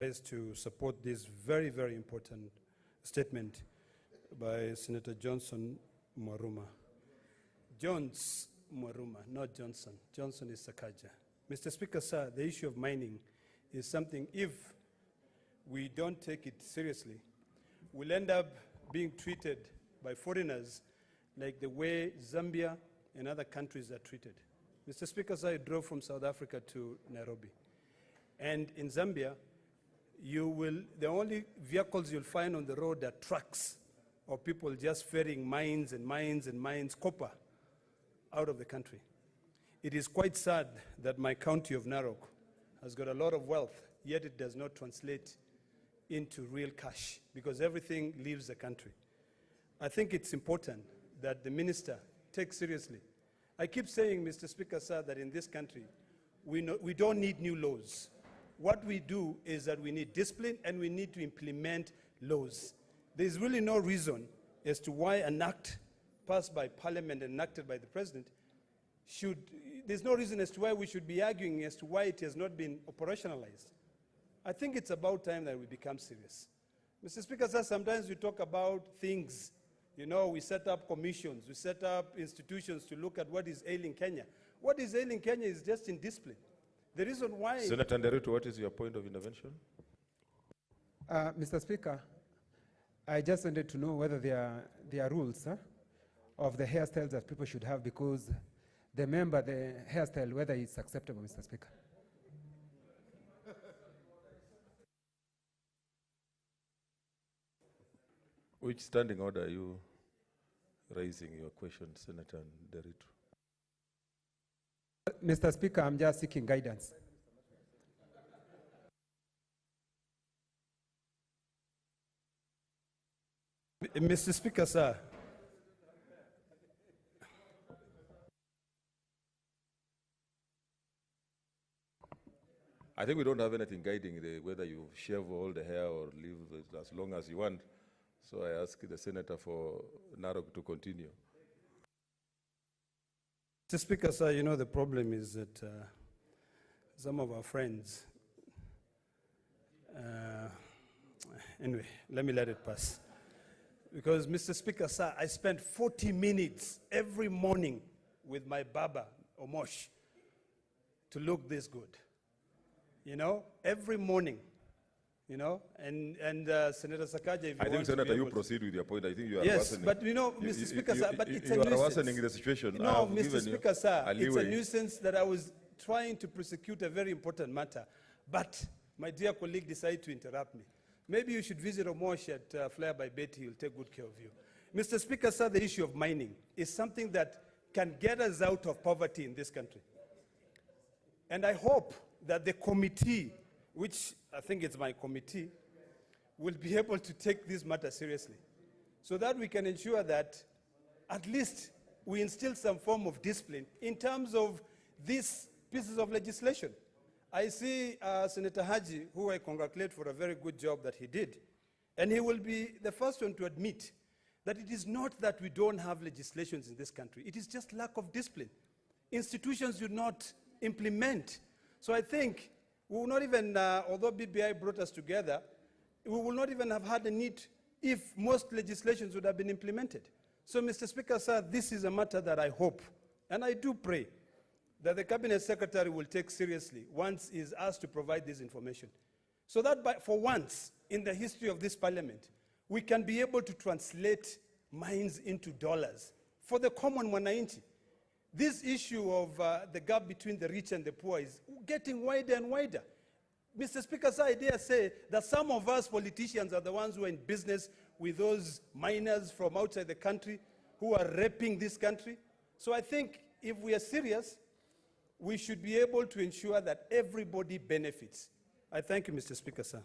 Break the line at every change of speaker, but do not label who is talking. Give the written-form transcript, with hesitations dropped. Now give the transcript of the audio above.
is to support this very, very important statement by Senator Johnson Mwaruma. Jones Mwaruma, not Johnson. Johnson is Sakaja. Mr. Speaker, sir, the issue of mining is something, if we don't take it seriously, we'll end up being treated by foreigners like the way Zambia and other countries are treated. Mr. Speaker, sir, I drove from South Africa to Nairobi. And in Zambia, the only vehicles you'll find on the road are trucks or people just ferrying mines and mines and mines, copper, out of the country. It is quite sad that my county of Narok has got a lot of wealth, yet it does not translate into real cash because everything leaves the country. I think it's important that the minister takes seriously. I keep saying, Mr. Speaker, sir, that in this country, we don't need new laws. What we do is that we need discipline and we need to implement laws. There's really no reason as to why an act passed by Parliament and enacted by the President there's no reason as to why we should be arguing as to why it has not been operationalized. I think it's about time that we become serious. Mr. Speaker, sir, sometimes we talk about things. You know, we set up commissions, we set up institutions to look at what is ailing Kenya. What is ailing Kenya is just indiscipline. The reason why...
Senator Nderuto, what is your point of intervention?
Mr. Speaker, I just wanted to know whether there are rules of the hairstyles that people should have, because the hairstyle, whether it's acceptable, Mr. Speaker.
Which standing order are you raising your question, Senator Nderuto?
Mr. Speaker, I'm just seeking guidance.
Mr. Speaker, sir.
I think we don't have anything guiding whether you shave all the hair or leave it as long as you want. So I ask the Senator for Narok to continue.
Mr. Speaker, sir, you know the problem is that some of our friends, anyway, let me let it pass. Because, Mr. Speaker, sir, I spend 40 minutes every morning with my barber, Omosh, to look this good. You know, every morning. You know, and Senator Sakaja,
I think, Senator, you proceed with your point. I think you are worsening.
But you know, Mr. Speaker, sir, but it's a nuisance.
You are worsening the situation.
No, Mr. Speaker, sir, it's a nuisance that I was trying to prosecute a very important matter. But my dear colleague decided to interrupt me. Maybe you should visit Omosh at Flair by Betty. He'll take good care of you. Mr. Speaker, sir, the issue of mining is something that can get us out of poverty in this country. And I hope that the committee, which I think it's my committee, will be able to take this matter seriously so that we can ensure that at least we instill some form of discipline in terms of these pieces of legislation. I see Senator Haji, who I congratulate for a very good job that he did, and he will be the first one to admit that it is not that we don't have legislations in this country. It is just lack of discipline. Institutions do not implement. So I think we will not even, although BBI brought us together, we will not even have had a need if most legislations would have been implemented. So, Mr. Speaker, sir, this is a matter that I hope, and I do pray, that the Cabinet Secretary will take seriously once he is asked to provide this information. So that for once in the history of this Parliament, we can be able to translate mines into dollars for the common mwananchi. This issue of the gap between the rich and the poor is getting wider and wider. Mr. Speaker, sir, I dare say that some of us politicians are the ones who are in business with those miners from outside the country who are raping this country. So I think if we are serious, we should be able to ensure that everybody benefits. I thank you, Mr. Speaker, sir.